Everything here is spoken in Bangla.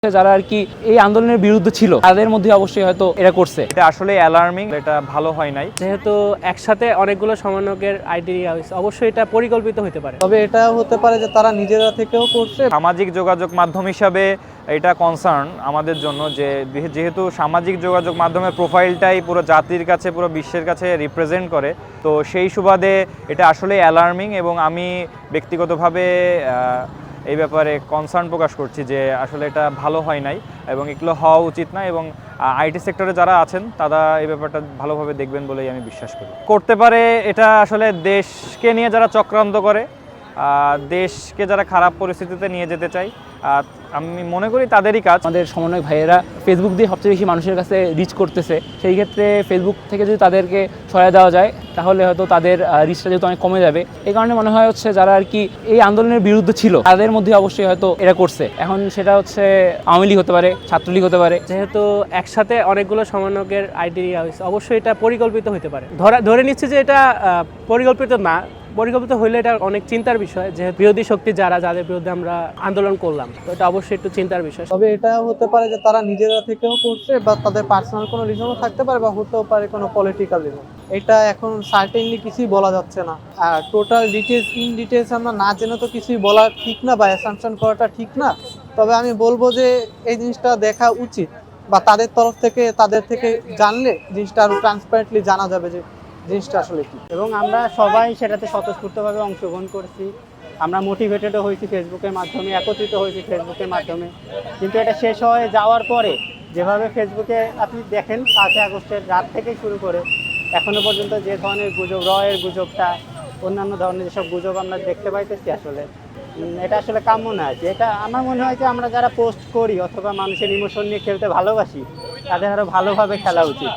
যারা আর কি এই আন্দোলনের বিরুদ্ধে ছিল তাদের মধ্যে অবশ্যই হয়তো এটা করছে। এটা আসলে অ্যালার্মিং, এটা ভালো হয় নাই। যেহেতু একসাথে অনেকগুলো সমন্বয়কের আইডিয়া হয়েছে, অবশ্যই এটা পরিকল্পিত হতে পারে। তবে এটা হতে পারে যে তারা নিজেরা থেকেও করছে। সামাজিক যোগাযোগ মাধ্যম হিসাবে এটা কনসার্ন আমাদের জন্য যে যেহেতু সামাজিক যোগাযোগ মাধ্যমের প্রোফাইলটাই পুরো জাতির কাছে, পুরো বিশ্বের কাছে রিপ্রেজেন্ট করে, তো সেই সুবাদে এটা আসলে অ্যালার্মিং এবং আমি ব্যক্তিগতভাবে এই ব্যাপারে কনসার্ন প্রকাশ করছি যে আসলে এটা ভালো হয় নাই এবং এগুলো হওয়া উচিত না। এবং আইটি সেক্টরে যারা আছেন তারা এই ব্যাপারটা ভালোভাবে দেখবেন বলেই আমি বিশ্বাস করি। করতে পারে এটা আসলে দেশকে নিয়ে যারা চক্রান্ত করে, দেশকে যারা খারাপ পরিস্থিতিতে নিয়ে যেতে চায়, আমি মনে করি তাদেরই কাজ। আমাদের সমন্বয়ক ভাইয়েরা ফেসবুক দিয়ে সবচেয়ে বেশি মানুষের কাছে রিচ করতেছে, সেই ক্ষেত্রে ফেসবুক থেকে যদি তাদেরকে সহায়তা দেওয়া যায় তাহলে হয়তো তাদের রিচটা যেহেতু অনেক কমে যাবে। এই কারণে মনে হয় হচ্ছে যারা আর কি এই আন্দোলনের বিরুদ্ধে ছিল তাদের মধ্যে অবশ্যই হয়তো এটা করছে। এখন সেটা হচ্ছে আওয়ামী লীগ হতে পারে, ছাত্রলীগ হতে পারে। যেহেতু একসাথে অনেকগুলো সমন্বয়কের আইডিয়া হয়েছে, অবশ্যই এটা পরিকল্পিত হতে পারে। ধরে নিচ্ছে যে এটা পরিকল্পিত না, পরিকল্পিত হইলে এটা অনেক চিন্তার বিষয়। যে বিরোধী শক্তি যাদের বিরুদ্ধে আমরা আন্দোলন করলাম, তো এটা অবশ্যই একটু চিন্তার বিষয়। তবে এটা হতে পারে যে তারা নিজেরা থেকেও করছে বা তাদের পার্সোনাল কোনো রিজনও থাকতে পারে বা হতেও পারে কোনো পলিটিক্যাল রিজন। এটা এখন সার্টেনলি কিছুই বলা যাচ্ছে না। আর টোটাল ডিটেলস ইন ডিটেলস আমরা না জেনে তো কিছুই বলা ঠিক না বা অ্যাসাম্পশন করাটা ঠিক না। তবে আমি বলবো যে এই জিনিসটা দেখা উচিত বা তাদের তরফ থেকে তাদের থেকে জানলে জিনিসটা আরো ট্রান্সপারেন্টলি জানা যাবে যে জিনিসটা আসলে কি। এবং আমরা সবাই সেটাতে স্বতঃস্ফূর্তভাবে অংশগ্রহণ করছি। আমরা মোটিভেটেডও হয়েছি ফেসবুকের মাধ্যমে, একত্রিত হয়েছি ফেসবুকের মাধ্যমে। কিন্তু এটা শেষ হয়ে যাওয়ার পরে যেভাবে ফেসবুকে আপনি দেখেন 5 আগস্টের রাত থেকে শুরু করে এখনো পর্যন্ত যে ধরনের গুজব, রয়ের গুজবটা, অন্যান্য ধরনের যেসব গুজব আমরা দেখতে পাইতেছি, আসলে এটা আসলে কাম্য না। যে এটা আমার মনে হয় যে আমরা যারা পোস্ট করি অথবা মানুষের ইমোশন নিয়ে খেলতে ভালোবাসি তাদের আরও ভালোভাবে খেলা উচিত।